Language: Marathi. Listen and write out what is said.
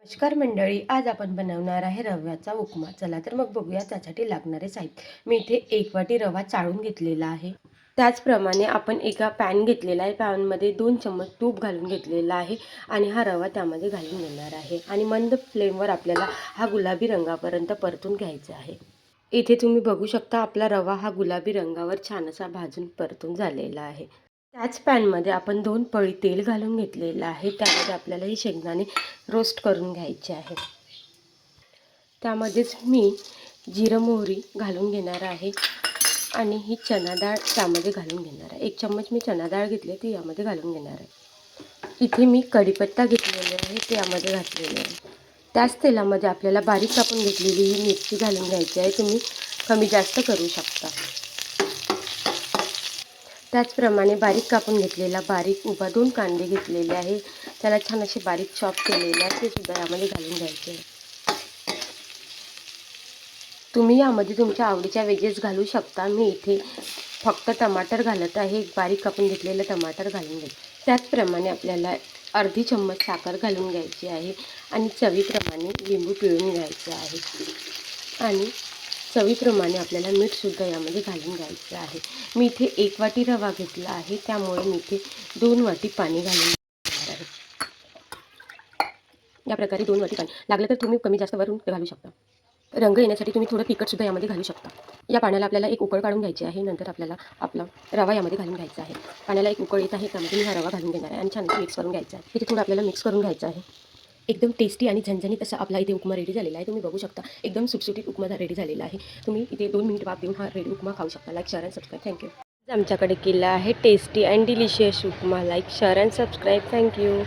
नमस्कार मंडळी, आज आपण बनवणार आहे रव्याचा उपमा. चला तर मग बघूया त्यासाठी लागणारे साहित्य. मी इथे 1 वाटी रवा चाळून घेतलेला आहे. त्याचप्रमाणे आपण एका पॅन घेतलेला आहे. पॅनमध्ये 2 चम्मच तूप घालून घेतलेला आहे आणि हा रवा त्यामध्ये घालून घेणार आहे आणि मंद फ्लेमवर आपल्याला हा गुलाबी रंगापर्यंत परतून घ्यायचा आहे. इथे तुम्ही बघू शकता आपला रवा हा गुलाबी रंगावर छान असा भाजून परतून झालेला आहे. त्याच पॅनमध्ये आपण 2 पळी तेल घालून घेतलेलं आहे. त्यामध्ये आपल्याला ही शेंगदाणे रोस्ट करून घ्यायचे आहे. त्यामध्येच मी जिरं मोहरी घालून घेणार आहे आणि ही चना डाळ त्यामध्ये घालून घेणार आहे. 1 चम्मच मी चना डाळ घेतली ती यामध्ये घालून घेणार आहे. इथे मी कढीपत्ता घेतलेला आहे ते यामध्ये घातलेले आहे. त्याच तेलामध्ये आपल्याला बारीक कापून घेतलेली ही मिरची घालून घ्यायची आहे. तुम्ही कमी जास्त करू शकता. त्याचप्रमाणे बारीक कापून घेतलेला बारीक उभा 2 कांदे घेतलेले आहे. त्याला छान असे बारीक चॉप केलेले आहे ते सुद्धा यामध्ये घालून घ्यायचे. तुम्ही यामध्ये तुमच्या आवडीच्या व्हेजेस घालू शकता. मी इथे फक्त टमाटर घालत आहे. एक बारीक कापून घेतलेलं टमाटर घालून घ्यायचं. त्याचप्रमाणे आपल्याला अर्धी चम्मच साखर घालून घ्यायची आहे आणि चवीप्रमाणे लिंबू पिळून घ्यायचं आहे आणि चवीप्रमाणे आपल्याला मीठसुद्धा यामध्ये घालून घ्यायचं आहे. मी इथे 1 वाटी रवा घेतला आहे, त्यामुळे मी इथे 2 वाटी पाणी घालून घेणार आहे. या प्रकारे 2 वाटी पाणी. लागलं तर तुम्ही कमी जास्त वरून घालू शकता. रंग येण्यासाठी तुम्ही थोडं तिखटसुद्धा यामध्ये घालू शकता. या पाण्याला आपल्याला एक उकळ काढून घ्यायची आहे. नंतर आपल्याला आपला रवा यामध्ये घालून घ्यायचा आहे. पाण्याला एक उकळ येत आहे, त्यामध्ये मी हा रवा घालून घेणार आहे आणि छान मिक्स करून घ्यायचा आहे. इथे थोडं आपल्याला मिक्स करून घ्यायचं आहे. एकदम टेस्टी आणि झणझणीत असा आपला इथे उपमा रेडी झालेला आहे. तुम्ही बघू शकता एकदम सुटसुटीत उपमा रेडी झालेला आहे. तुम्ही इथे 2 मिनिट वाफ देऊन हा रेडी उपमा खाऊ शकता. Like, share and subscribe. Thank you. आमच्याकडे केला आहे tasty and delicious upma. Like, share and subscribe. Thank you.